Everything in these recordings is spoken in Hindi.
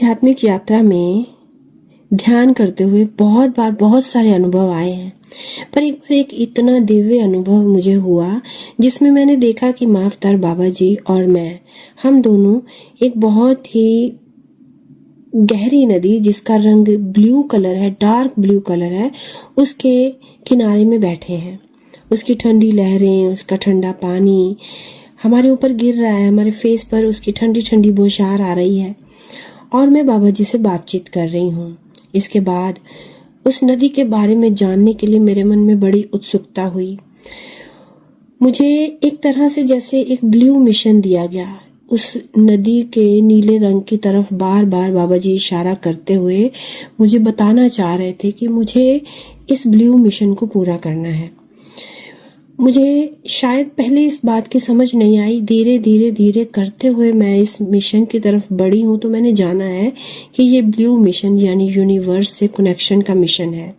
आध्यात्मिक यात्रा में ध्यान करते हुए बहुत बार बहुत सारे अनुभव आए हैं, पर एक बार एक इतना दिव्य अनुभव मुझे हुआ जिसमें मैंने देखा कि माँ अवतार बाबा जी और मैं, हम दोनों एक बहुत ही गहरी नदी जिसका रंग ब्लू कलर है, डार्क ब्लू कलर है, उसके किनारे में बैठे हैं। उसकी ठंडी लहरें, उसका ठंडा पानी हमारे ऊपर गिर रहा है, हमारे फेस पर उसकी ठंडी ठंडी बौछार आ रही है और मैं बाबा जी से बातचीत कर रही हूँ। इसके बाद उस नदी के बारे में जानने के लिए मेरे मन में बड़ी उत्सुकता हुई। मुझे एक तरह से जैसे एक ब्लू मिशन दिया गया। उस नदी के नीले रंग की तरफ बार बार बाबा जी इशारा करते हुए मुझे बताना चाह रहे थे कि मुझे इस ब्लू मिशन को पूरा करना है। मुझे शायद पहले इस बात की समझ नहीं आई, धीरे धीरे धीरे करते हुए मैं इस मिशन की तरफ बढ़ी हूँ तो मैंने जाना है कि ये ब्लू मिशन यानी यूनिवर्स से कनेक्शन का मिशन है,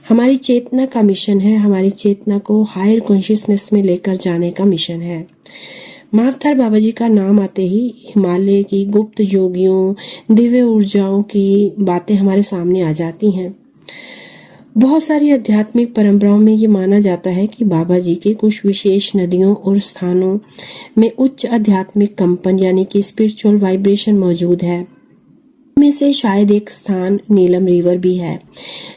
हमारी चेतना का मिशन है, हमारी चेतना को हायर कॉन्शियसनेस में लेकर जाने का मिशन है। माँ अवतार बाबा जी का नाम आते ही हिमालय की गुप्त योगियों, दिव्य ऊर्जाओं की बातें हमारे सामने आ जाती हैं। बहुत सारी आध्यात्मिक परंपराओं में ये माना जाता है कि बाबा जी के कुछ विशेष नदियों और स्थानों में उच्च आध्यात्मिक कंपन यानी कि स्पिरिचुअल वाइब्रेशन मौजूद है। में से शायद एक स्थान नीलम रिवर भी है,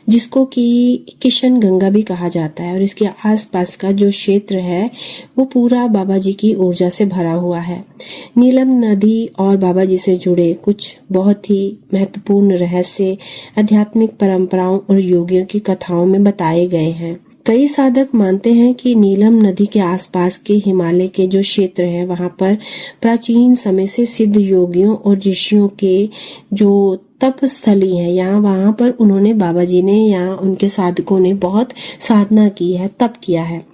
जिसको कि किशन गंगा भी कहा जाता है, और इसके आसपास का जो क्षेत्र है वो पूरा बाबा जी की ऊर्जा से भरा हुआ है। नीलम नदी और बाबा जी से जुड़े कुछ बहुत ही महत्वपूर्ण रहस्य आध्यात्मिक परंपराओं और योगियों की कथाओं में बताए गए हैं। कई साधक मानते हैं कि नीलम नदी के आसपास के हिमालय के जो क्षेत्र है वहां पर प्राचीन समय से सिद्ध योगियों और ऋषियों के जो तप स्थली है, यहाँ वहां पर उन्होंने बाबा जी ने या उनके साधकों ने बहुत साधना की है, तप किया है।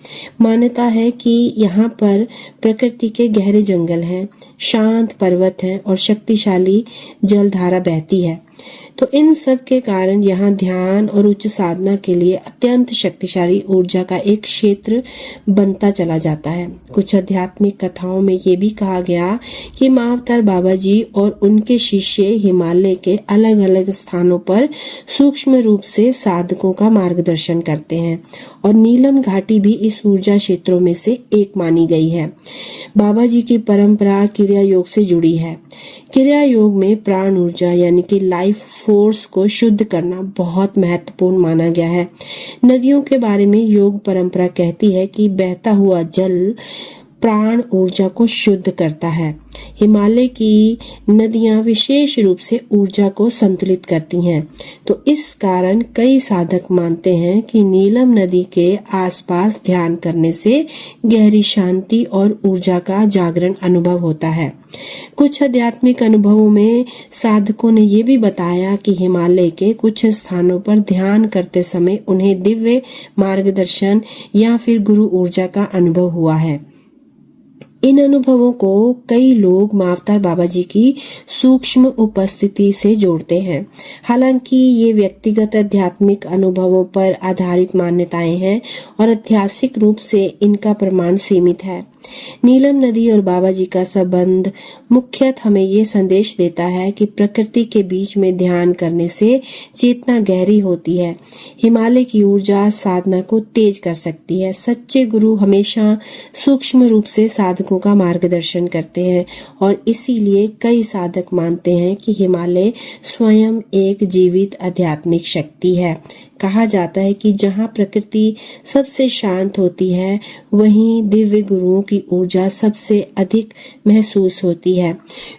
मान्यता है कि यहाँ पर प्रकृति के गहरे जंगल हैं, शांत पर्वत हैं और शक्तिशाली जलधारा बहती है। तो इन सब के कारण यहाँ ध्यान और उच्च साधना के लिए अत्यंत शक्तिशाली ऊर्जा का एक क्षेत्र बनता चला जाता है। कुछ आध्यात्मिक कथाओं में ये भी कहा गया कि माँ अवतार बाबा जी और उनके शिष्य हिमालय के अलग अलग स्थानों पर सूक्ष्म रूप से साधकों का मार्गदर्शन करते हैं और नीलम घाटी भी इस ऊर्जा क्षेत्रों में से एक मानी गई है। बाबा जी की परंपरा क्रिया योग से जुड़ी है। क्रिया योग में प्राण ऊर्जा यानी कि लाइफ फोर्स को शुद्ध करना बहुत महत्वपूर्ण माना गया है। नदियों के बारे में योग परंपरा कहती है कि बहता हुआ जल प्राण ऊर्जा को शुद्ध करता है। हिमालय की नदियां विशेष रूप से ऊर्जा को संतुलित करती हैं। तो इस कारण कई साधक मानते हैं कि नीलम नदी के आसपास ध्यान करने से गहरी शांति और ऊर्जा का जागरण अनुभव होता है। कुछ आध्यात्मिक अनुभवों में साधकों ने ये भी बताया कि हिमालय के कुछ स्थानों पर ध्यान करते समय उन्हें दिव्य मार्गदर्शन या फिर गुरु ऊर्जा का अनुभव हुआ है। इन अनुभवों को कई लोग माँ अवतार बाबा जी की सूक्ष्म उपस्थिति से जोड़ते हैं। हालांकि ये व्यक्तिगत आध्यात्मिक अनुभवों पर आधारित मान्यताएं हैं और ऐतिहासिक रूप से इनका प्रमाण सीमित है। नीलम नदी और बाबा जी का संबंध मुख्यतः हमें ये संदेश देता है कि प्रकृति के बीच में ध्यान करने से चेतना गहरी होती है। हिमालय की ऊर्जा साधना को तेज कर सकती है। सच्चे गुरु हमेशा सूक्ष्म रूप से साधकों का मार्गदर्शन करते हैं और इसीलिए कई साधक मानते हैं कि हिमालय स्वयं एक जीवित आध्यात्मिक शक्ति है। कहा जाता है कि जहाँ प्रकृति सबसे शांत होती है वहीं दिव्य गुरुओं की ऊर्जा सबसे अधिक महसूस होती है।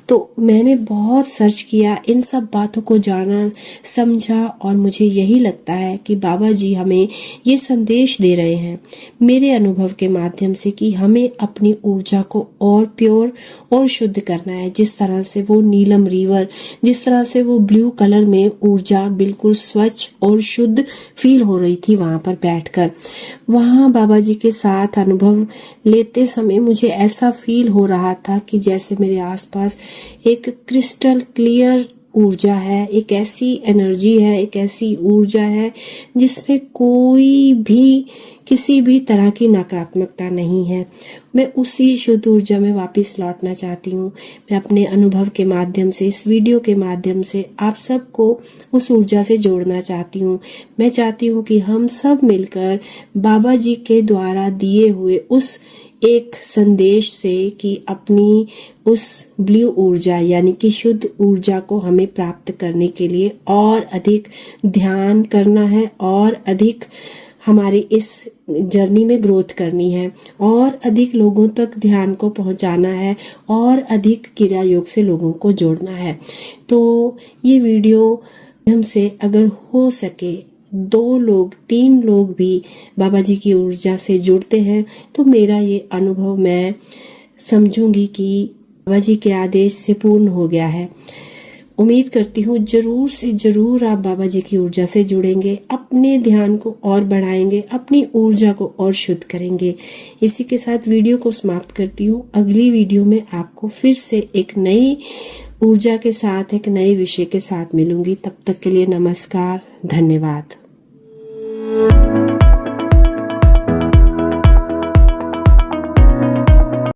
तो मैंने बहुत सर्च किया, इन सब बातों को जाना, समझा और मुझे यही लगता है कि बाबा जी हमें ये संदेश दे रहे हैं मेरे अनुभव के माध्यम से कि हमें अपनी ऊर्जा को और प्योर और शुद्ध करना है। जिस तरह से वो नीलम रिवर, जिस तरह से वो ब्लू कलर में ऊर्जा बिल्कुल स्वच्छ और शुद्ध फील हो रही थी वहां पर बैठकर, वहां बाबा जी के साथ अनुभव लेते समय मुझे ऐसा फील हो रहा था कि जैसे मेरे आसपास एक क्रिस्टल क्लियर ऊर्जा है, एक ऐसी एनर्जी है, एक ऐसी ऊर्जा है जिसमें कोई भी किसी भी तरह की नकारात्मकता नहीं है। मैं उसी शुद्ध ऊर्जा में वापस लौटना चाहती हूँ। मैं अपने अनुभव के माध्यम से, इस वीडियो के माध्यम से आप सबको उस ऊर्जा से जोड़ना चाहती हूँ। मैं चाहती हूँ कि हम सब मिलकर बाबा जी के द्वारा दिए हुए उस एक संदेश से कि अपनी उस ब्लू ऊर्जा यानी कि शुद्ध ऊर्जा को हमें प्राप्त करने के लिए और अधिक ध्यान करना है और अधिक हमारी इस जर्नी में ग्रोथ करनी है और अधिक लोगों तक ध्यान को पहुंचाना है और अधिक क्रिया योग से लोगों को जोड़ना है। तो ये वीडियो हमसे अगर हो सके 2 लोग 3 लोग भी बाबा जी की ऊर्जा से जुड़ते हैं तो मेरा ये अनुभव मैं समझूंगी कि बाबा जी के आदेश से पूर्ण हो गया है। उम्मीद करती हूँ जरूर से जरूर आप बाबा जी की ऊर्जा से जुड़ेंगे, अपने ध्यान को और बढ़ाएंगे, अपनी ऊर्जा को और शुद्ध करेंगे। इसी के साथ वीडियो को समाप्त करती हूँ। अगली वीडियो में आपको फिर से एक नई ऊर्जा के साथ, एक नए विषय के साथ मिलूंगी। तब तक के लिए नमस्कार, धन्यवाद।